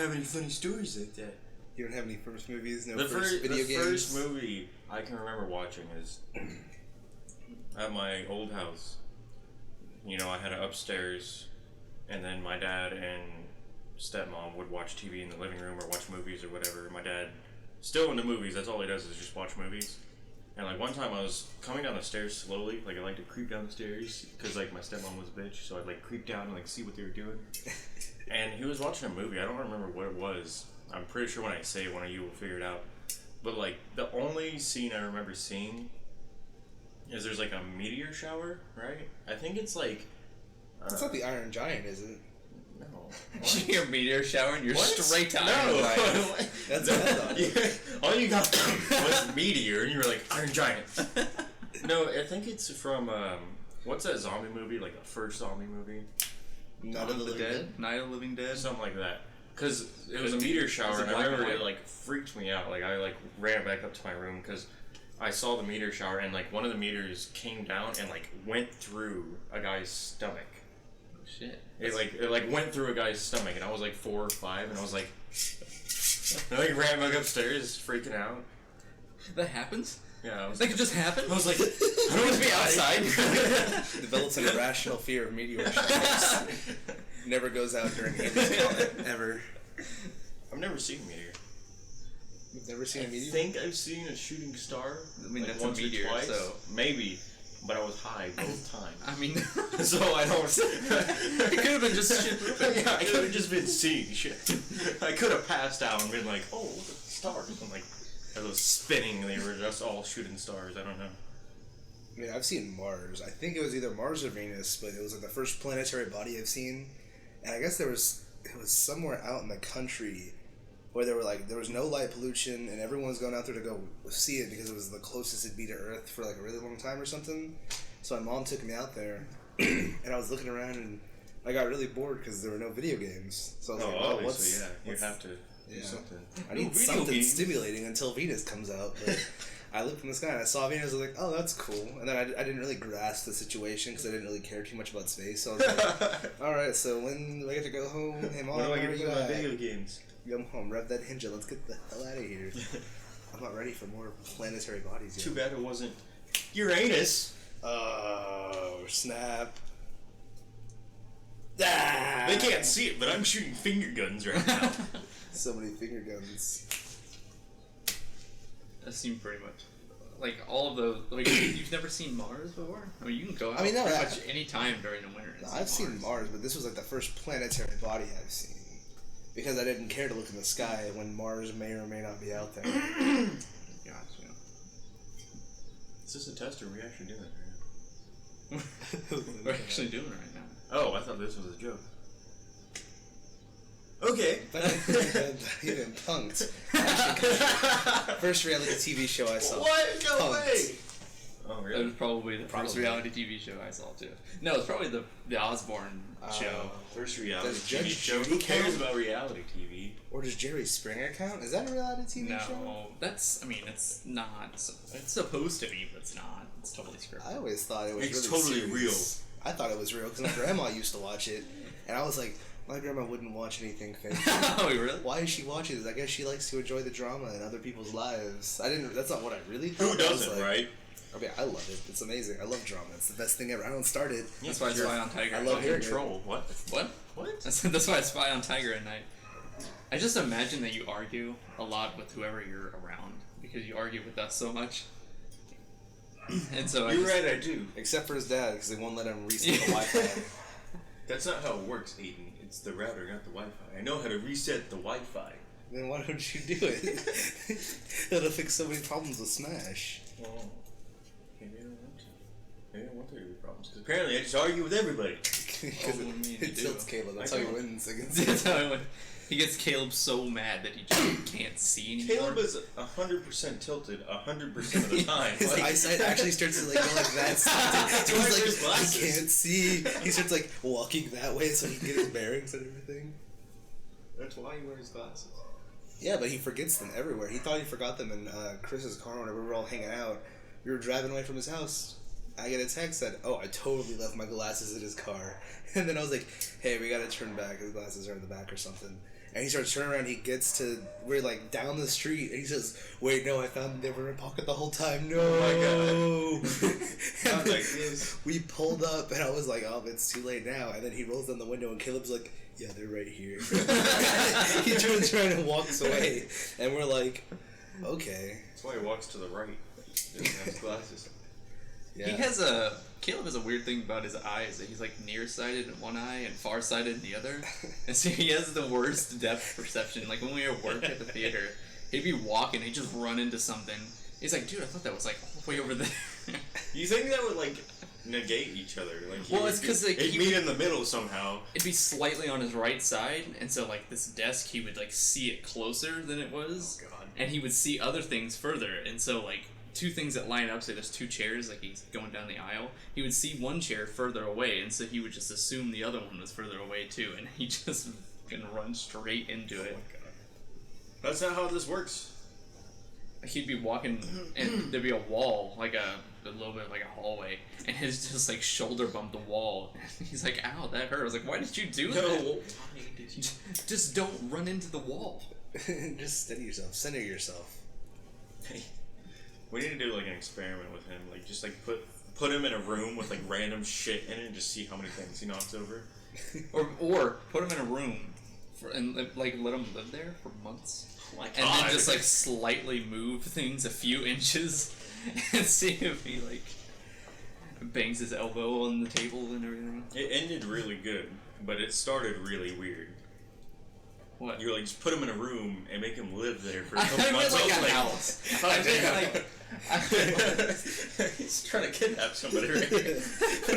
have any funny stories like that. You don't have any first movies, no first video games? The first movie I can remember watching is at my old house. You know, I had an upstairs, and then my dad and stepmom would watch TV in the living room or watch movies or whatever. My dad, still into movies, that's all he does is just watch movies. And like one time I was coming down the stairs slowly, like I like to creep down the stairs, because like my stepmom was a bitch, so I'd like creep down and like see what they were doing. And he was watching a movie, I don't remember what it was. I'm pretty sure when I say it, one of you will figure it out. But like, the only scene I remember seeing is there's like a meteor shower, right? I think it's like... it's not the Iron Giant, is it? No. You hear meteor shower and you're straight to Iron No. Giant. That's what I thought. All you got was meteor, and you were like, Iron Giant. No, I think it's from, what's that zombie movie? Like the first zombie movie? Night of the Dead? Night of the Living Dead? Something like that. Because it was a meteor shower, and I remember it like freaked me out. Like I like ran back up to my room because I saw the meteor shower, and like one of the meteors came down and like went through a guy's stomach. Oh shit! It like went through a guy's stomach, and I was like 4 or 5, and I was like, I like ran back upstairs, freaking out. That happens? Yeah, I was that could just happen. I was like, I don't want to be outside. Develops an irrational fear of meteor showers. Never goes out during Hades Comet, ever. I've never seen a meteor. You've never seen a meteor? I think I've seen a shooting star. I mean, like that's once a meteor, or twice. so maybe, but I was high both times. I mean, so I don't. It could have been just shit. Yeah, I could have just been seeing shit. I could have passed out and been like, "Oh, look at the stars!" I'm like, as I was spinning, they were just all shooting stars. I don't know. I mean, I've seen Mars. I think it was either Mars or Venus, but it was like the first planetary body I've seen. And I guess it was somewhere out in the country where there was no light pollution, and everyone was going out there to go see it because it was the closest it'd be to Earth for like a really long time or something. So my mom took me out there, and I was looking around, and I got really bored because there were no video games. So I was like, "Oh, obviously, you have to do something." I need something stimulating until Venus comes out. But I looked in the sky and I saw Venus. I was like, "Oh, that's cool." And then I didn't really grasp the situation because I didn't really care too much about space. So I was like, "All right, so when do I get to go home? Hey, Mom, when do I where get are to you play my at? video games? Come home, rev that hinge, let's get the hell out of here." I'm not ready for more planetary bodies yet. Too bad it wasn't Uranus. Oh, snap. Ah! They can't see it, but I'm shooting finger guns right now. So many finger guns. That seemed pretty much like all of those. Like, you've never seen Mars before? I mean, you can go out pretty much any time during the winter. No, I've seen Mars, but this was like the first planetary body I've seen. Because I didn't care to look in the sky when Mars may or may not be out there. Gotcha. Is this a test or are we actually doing it right now? We're actually doing it right now. Oh, I thought this was a joke. Okay. You've been punked. First reality TV show I saw. What? No Punked. way! Oh, That really? was probably the first reality TV show I saw too. No, it's probably the Osborne show. First reality Does TV Judge show. Judy Who cares count? about reality TV? Or does Jerry Springer count? Is that a reality TV show? No, that's. I mean, it's not. It's supposed to be, but it's not. It's totally scripted. I always thought it was It's really totally serious. I thought it was real because my grandma used to watch it, and I was like, my grandma wouldn't watch anything fake. Oh, really? Why is she watching this? I guess she likes to enjoy the drama in other people's lives. That's not what I really thought. Who doesn't, right? I mean, I love it. It's amazing. I love drama. It's the best thing ever. I don't start it. That's why I spy on Tiger. I love hearing Troll. What? What? What? That's why I spy on Tiger at night. I just imagine that you argue a lot with whoever you're around because you argue with us so much. And so You're right, I do. Except for his dad, because they won't let him reset the Wi-Fi. That's not how it works, Aiden. It's the router, not the Wi-Fi. I know how to reset the Wi-Fi. Then why don't you do it? It'll fix so many problems with Smash. Well, maybe I don't want to. Maybe I don't want there to be problems. Because apparently I just argue with everybody. Because it tilts Caleb. That's how he wins against That's how he wins. He gets Caleb so mad that he just can't see anymore. Caleb is 100% tilted 100% of the time. His eyesight actually starts to like go like that. So he's like, I can't see. He starts like walking that way so he can get his bearings and everything. That's why he wears glasses. Yeah, but he forgets them everywhere. He thought he forgot them in Chris's car whenever we were all hanging out. We were driving away from his house. I get a text that, oh, I totally left my glasses in his car. And then I was like, hey, we gotta turn back. His glasses are in the back or something. And he starts turning around. He gets to we're like down the street, and he says, "Wait, no, I found them. They were in my pocket the whole time. No." Oh my god. And Not like this. we pulled up, and I was like, "Oh, it's too late now." And then he rolls down the window, and Caleb's like, "Yeah, they're right here." He turns around and walks away, and we're like, "Okay." That's why he walks to the right. He doesn't have his glasses. Yeah. Caleb has a weird thing about his eyes. That he's like nearsighted in one eye and farsighted in the other. And so he has the worst depth perception. Like when we were at work at the theater, he'd be walking, he'd just run into something. He's like, dude, I thought that was like all the way over there. You think that would like negate each other? Like, Well, it's 'cause, like, they'd he- meet in the middle somehow. It'd be slightly on his right side, and so like this desk, he would like see it closer than it was. Oh god. And he would see other things further, and so like two things that line up, say there's two chairs, like he's going down the aisle, he would see one chair further away, and so he would just assume the other one was further away too, and he just can run straight into it. Oh my god. That's not how this works. He'd be walking, and there'd be a wall, like a little bit like a hallway, and his just like shoulder bumped the wall. He's like, "Ow, that hurt." I was like, "Why did you do that? Why did you? Just don't run into the wall." Just steady yourself. Center yourself. Hey, we need to do like an experiment with him. Like just like put him in a room with like random shit in it and just see how many things he knocks over. Or put him in a room and like let him live there for months. Oh my And then just like slightly move things a few inches and see if he like bangs his elbow on the table and everything. It ended really good, but it started really weird. What? You like just put him in a room and make him live there for a I couple meant months. like I a was house. oh, I meant damn. like He's trying to kidnap somebody right Put here.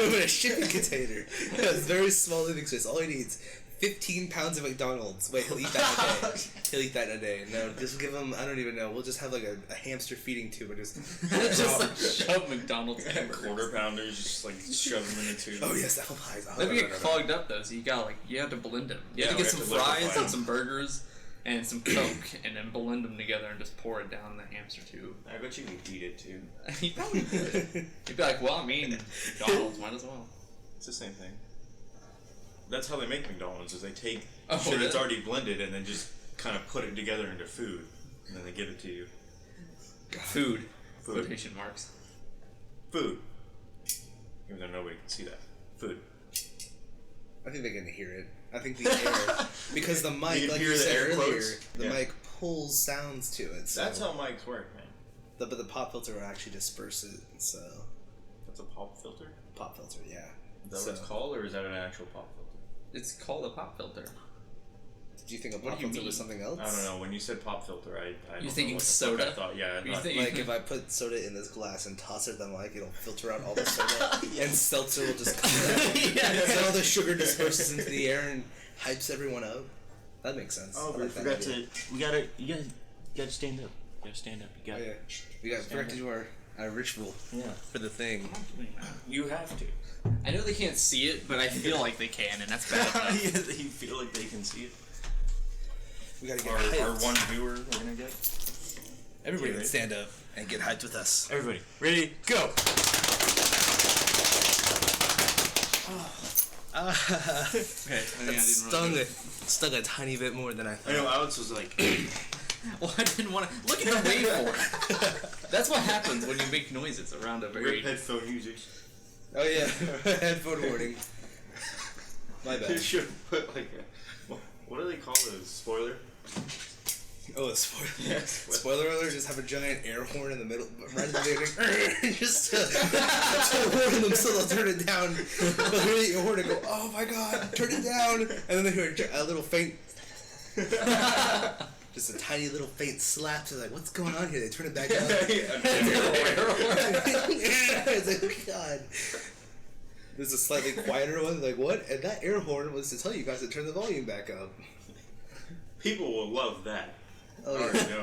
him in a shipping container. It's very small living space. All he needs, 15 pounds of McDonald's. Wait, he'll eat that in a day. He'll eat that in a day. No, just give him, I don't even know. We'll just have like a hamster feeding tube and just... just like shove McDonald's And hamburgers. quarter pounders, just like shove them in a tube. Oh yes, apple pies. Oh, They'd no, get no, no, no. clogged up though, so you have to blend them. You Yeah, have to we get have some to liquefy fries them. and some burgers and some Coke, and then blend them together and just pour it down the hamster tube. I bet you can eat it too. He probably could. He'd be like, well, I mean, McDonald's, might as well. It's the same thing. That's how they make McDonald's, is they take Oh, shit that's really? already blended and then just kind of put it together into food. And then they give it to you. Food. Food. Quotation marks. Food. Even though nobody can see that. Food. I think they can hear it. I think the air... Because the mic, can like hear you the said air earlier, quotes? the Yeah. mic pulls sounds to it. So That's how mics work, man. but the pop filter will actually disperse it, so... That's a pop filter? Pop filter, yeah. Is that So- what it's called, or is that an actual pop filter? It's called a pop filter. Do you think a What pop do you filter was mean? something else? I don't know. When you said pop filter, I don't know thinking what the soda? Fuck I thought, yeah. I You thought, think- Like if I put soda in this glass and toss it down the mic, it'll filter out all the soda, and seltzer will just come out. And all the sugar disperses into the air and hypes everyone up. That makes sense. I like that idea. You gotta stand up. You gotta stand up. You Oh, gotta. yeah. We got forgot to do our ritual Yeah. for the thing. You have to. I know they can't see it, but I feel like they can, and that's bad enough. You feel like they can see it. We gotta get Our hyped. one viewer we're gonna get. Everybody Okay, can stand up and get hyped with us. Everybody, ready, go! Okay, I think I That didn't stung a tiny bit more than I I thought. know Alex was like, Well, I didn't want to. Look at the waveform. That's what happens when you make noises around a very. rip headphone users. Oh yeah, headphone warning. My You bad. should put like a, what do they call those? Spoiler? Oh, a spoiler. Yeah, Spoiler alert, just have a giant air horn in the middle, right in the beginning. Just to warn them so they'll turn it down. They'll hear the air horn and go, oh my god, turn it down. And then they hear a little faint, just a tiny little faint slap. They're like, what's going on here? They turn it back up. It's like, oh god. There's a slightly quieter one, like, what? And that air horn was to tell you guys to turn the volume back up. People will love that. Oh, I yeah. already know.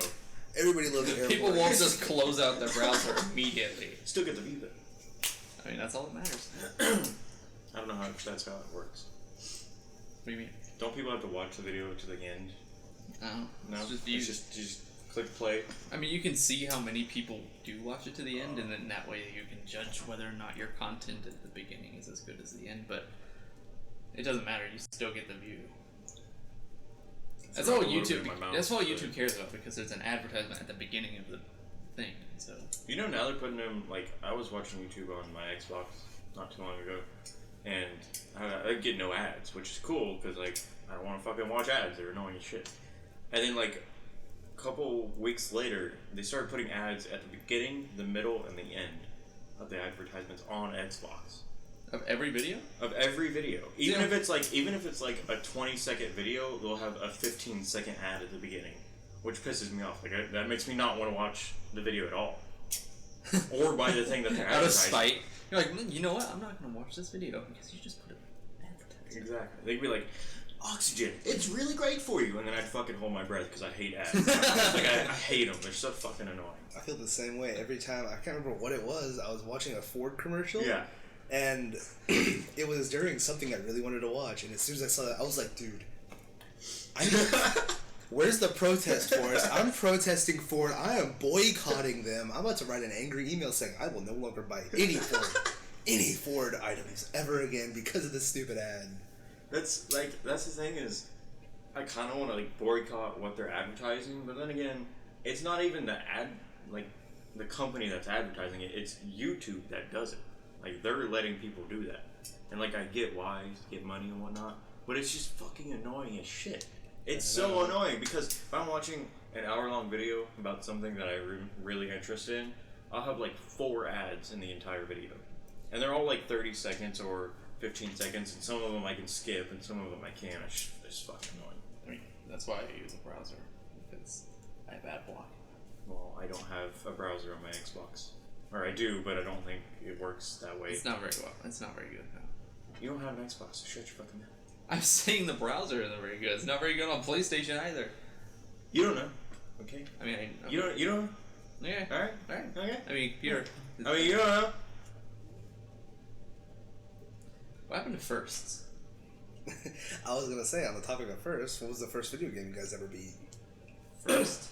Everybody loves air People horns. won't just close out their browser immediately. Still get the view though. I mean, that's all that matters. I don't know how that's how it works. What do you mean? Don't people have to watch the video to the end? No. No, It's just it's views. just click play. I mean, you can see how many people do watch it to the end, and then that way you can judge whether or not your content at the beginning is as good as the end, but it doesn't matter, you still get the view. That's all Throw a little bit YouTube. in my mouth, That's all but- YouTube cares about because there's an advertisement at the beginning of the thing. So You know, now they're putting them, like, I was watching YouTube on my Xbox not too long ago, and I get no ads, which is cool, because, like, I don't want to fucking watch ads. They're annoying as shit. And then, like, a couple weeks later, they started putting ads at the beginning, the middle, and the end of the advertisements on Xbox. of every video. Of every video. Even Yeah. if it's like a 20-second video, they'll have a 15-second ad at the beginning, which pisses me off. Like, that makes me not want to watch the video at all. Or buy the thing that they're Out of advertising. spite, you're like, you know what? I'm not gonna watch this video because you just put an advertisement. Exactly. They'd be like, oxygen, it's really great for you. And then I'd fucking hold my breath because I hate ads. Like, I hate them. They're so fucking annoying. I feel the same way every time. I can't remember what it was. I was watching a Ford commercial. Yeah. And it was during something I really wanted to watch. And as soon as I saw that, I was like, dude, where's the protest for us? I'm protesting Ford. I am boycotting them. I'm about to write an angry email saying I will no longer buy any Ford items ever again because of this stupid ad. That's the thing is, I kind of want to, like, boycott what they're advertising, but then again, it's not even the the company that's advertising it, it's YouTube that does it. Like, they're letting people do that. And, like, I get why, to get money and whatnot, but it's just fucking annoying as shit. It's so annoying, because if I'm watching an hour-long video about something that I'm really interested in, I'll have, like, 4 ads in the entire video. And they're all, like, 30 seconds or 15 seconds, and some of them I can skip, and some of them I can't. It's fucking annoying. I mean, that's why I use a browser because I have ad block. Well, I don't have a browser on my Xbox. Or I do, but I don't think it works that way. It's not very well. It's not very good. No. You don't have an Xbox, so shut your fucking mouth. I'm saying the browser isn't very good. It's not very good on PlayStation either. You don't know, okay? I mean, You don't know? Yeah. Alright? Alright. Okay. I mean, here. You don't know? What happened to firsts? I was gonna say, on the topic of first, what was the first video game you guys ever beat? First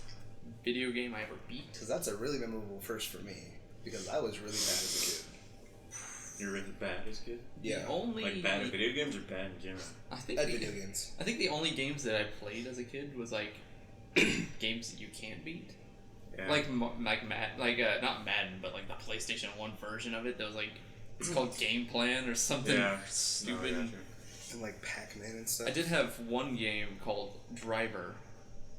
video game I ever beat? Because that's a really memorable first for me. Because I was really bad as a kid. You're really bad as a kid? Yeah. Only Like, bad at video games or bad in general? I think At video games. I think the only games that I played as a kid was like games that you can't beat. Yeah. Like not Madden, but like the PlayStation 1 version of it. That was like it's called Game Plan or something Yeah. stupid. No, I got you. And like Pac-Man and stuff. I did have one game called Driver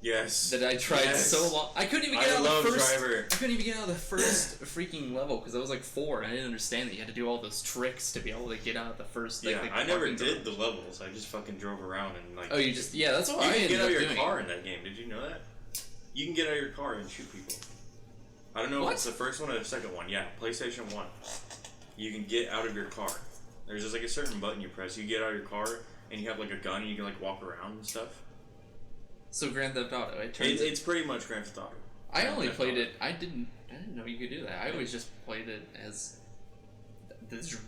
Yes. that I tried Yes. so long. I couldn't even get I out love of the first. Driver. I couldn't even get out of the first freaking level because I was like 4 and I didn't understand that you had to do all those tricks to be able to get out of the first. Like, Yeah, the I never parking did the garage. levels. I just fucking drove around and, like... Oh, you just that's what You I can ended get out up of your doing. car in that game. Did you know that? You can get out of your car and shoot people. I don't know What? if it's the first one or the second one. Yeah, PlayStation 1. You can get out of your car. There's just like a certain button you press. You get out of your car and you have like a gun and you can like walk around and stuff. So Grand Theft Auto. It's pretty much Grand Theft Auto. I only Grand Theft played Auto. it. I didn't know you could do that. I always just played it as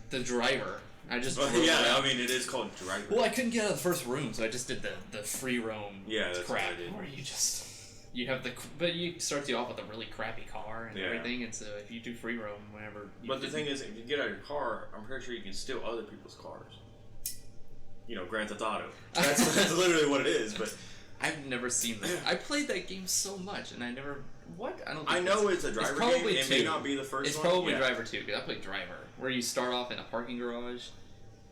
the driver. I just Well, drove yeah, around. I mean it is called Driver. Well, I couldn't get out of the first room, so I just did the free roam. Yeah, that's what crap I did. where you have but you start you off with a really crappy car and Yeah. everything, and so if you do free roam, whenever. But the thing is, if you get out of your car, I'm pretty sure you can steal other people's cars. You know, Grand Theft Auto. That's literally what it is. But I've never seen that. I played that game so much, and I never. What? I don't. Think I know it's a driver game. probably It may not be the first It's one. probably Yeah. Driver 2, because I played Driver, where you start off in a parking garage,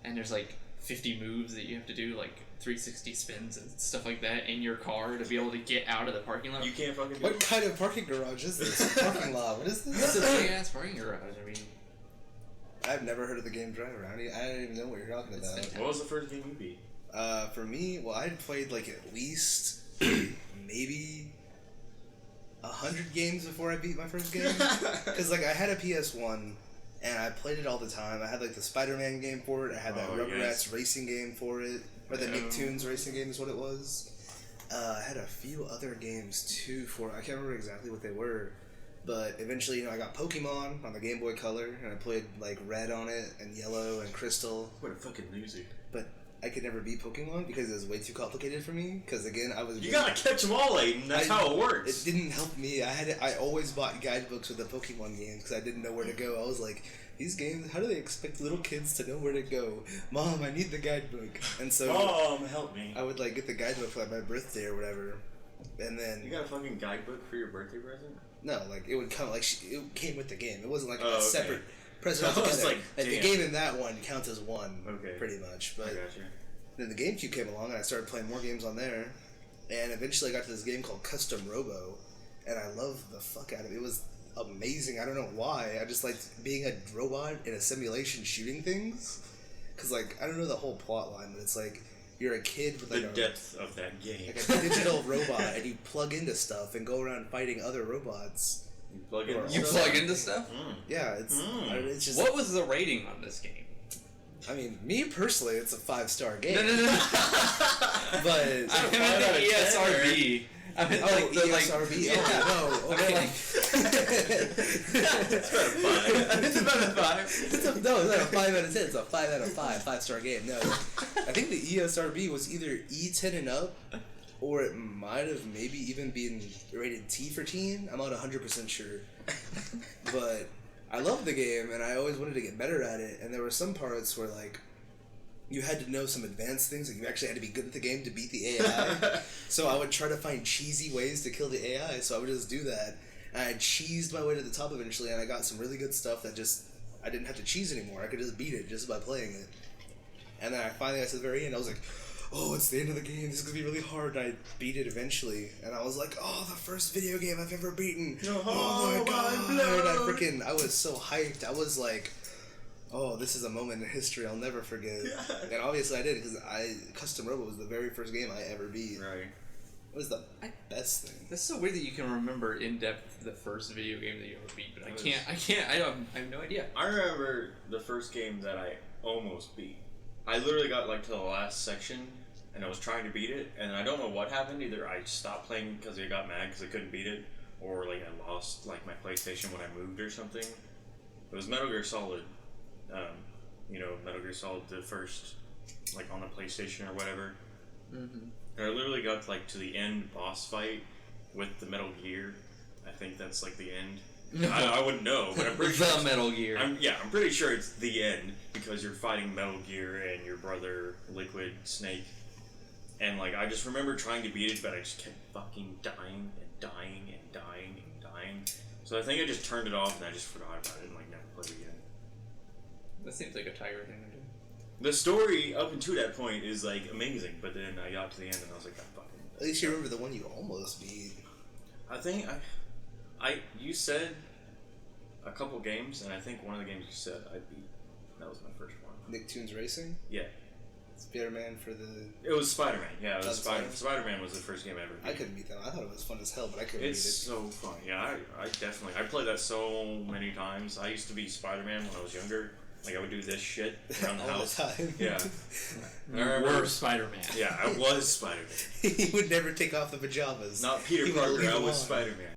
and there's like 50 moves that you have to do, like 360 spins and stuff like that in your car to be able to get out of the parking lot. You can't fucking do What it. kind of parking garage is this? Parking lot. What is It's a this? big ass parking garage. I mean, I've never heard of the game Driver. I don't even know what you're talking It's about. fantastic. What was the first game you beat? For me, well, I'd played like at least maybe 100 games before I beat my first game. Because like I had a PS1 and I played it all the time. I had like the Spider-Man game for it. I had that Oh, Rugrats yes. racing game for it, or the Yeah. Nicktoons racing game is what it was. I had a few other games too for I can't remember exactly what they were. But eventually, I got Pokemon on the Game Boy Color, and I played like Red on it, and Yellow, and Crystal. What a fucking loser. But I could never beat Pokemon because it was way too complicated for me. Because again, I was You gotta catch them all, Aiden. That's how it works. It didn't help me. I always bought guidebooks with the Pokemon games because I didn't know where to go. I was like, these games, how do they expect little kids to know where to go? Mom, I need the guidebook. And so Mom, help me. I would like get the guidebook for like my birthday or whatever. And then You got a fucking guidebook for your birthday present? no, like it would come like it came with the game. It wasn't like Oh, a okay. separate present I was altogether. like, Like the damn. game in that one counts as one, Okay. pretty much. I But gotcha. then the GameCube came along and I started playing more games on there. And eventually I got to this game called Custom Robo, and I loved the fuck out of it. It was amazing. I don't know why. I just liked being a robot in a simulation shooting things. Cause like I don't know the whole plot line, but it's like you're a kid with like The depth of that game. like a digital robot, and you plug into stuff and go around fighting other robots. You plug in. Or You also- plug into stuff? Mm. Yeah, it's just. What was the rating on this game? I mean, me personally, it's a 5-star game. No. But I meant the ESRB. I meant like the ESRB. Yeah. Oh, no. Okay. It's about a 5. It's about a 5. It's not a 5 out of 10. It's a 5 out of 5. 5-star game. No, I think the ESRB was either E10 and up, or it might have maybe even been rated T for teen. I'm not 100% sure. But I loved the game, and I always wanted to get better at it. And there were some parts where like you had to know some advanced things, like you actually had to be good at the game to beat the AI. So I would try to find cheesy ways to kill the AI, so I would just do that. And I cheesed my way to the top eventually, and I got some really good stuff that just, I didn't have to cheese anymore. I could just beat it just by playing it. And then I finally got to the very end, I was like, oh, it's the end of the game, this is going to be really hard, and I beat it eventually. And I was like, oh, the first video game I've ever beaten. Oh my god. And I was so hyped. I was like, oh, this is a moment in history I'll never forget. And obviously I did, because Custom Robo was the very first game I ever beat. Right. It was the best thing. That's so weird that you can remember in depth the first video game that you ever beat, but I have no idea. I remember the first game that I almost beat. I literally got like to the last section, and I was trying to beat it, and I don't know what happened. Either I stopped playing because I got mad because I couldn't beat it, or like I lost like my PlayStation when I moved or something. It was Metal Gear Solid. Metal Gear Solid, the first, like on the PlayStation or whatever. Mm-hmm. And I literally got like to the end boss fight with the Metal Gear. I think that's like the end. I wouldn't know, but I'm pretty sure. The Metal Gear. I'm pretty sure it's the end because you're fighting Metal Gear and your brother Liquid Snake. And like I just remember trying to beat it, but I just kept fucking dying and dying and dying and dying. So I think I just turned it off and I just forgot about it and like never played it again. That seems like a Tiger thing to do. The story up until that point is like amazing, but then I got to the end and I was like, I fucking. At least you remember the one you almost beat. I think you said a couple games, and I think one of the games you said I beat. That was my first one. Nicktoons Racing? Yeah. Spider-Man for the... It was Spider-Man. Yeah, it was That's Spider-Man? Spider-Man was the first game I ever beat. I couldn't beat that one. I thought it was fun as hell, but I couldn't It's beat so fun. Yeah, I definitely... I played that so many times. I used to be Spider-Man when I was younger. Like, I would do this shit it. around the All house. the time. Yeah. You I remember- were Spider-Man. Yeah, I was Spider-Man. He would never take off the pajamas. Not Peter He would Parker, leave I them was on. Spider-Man.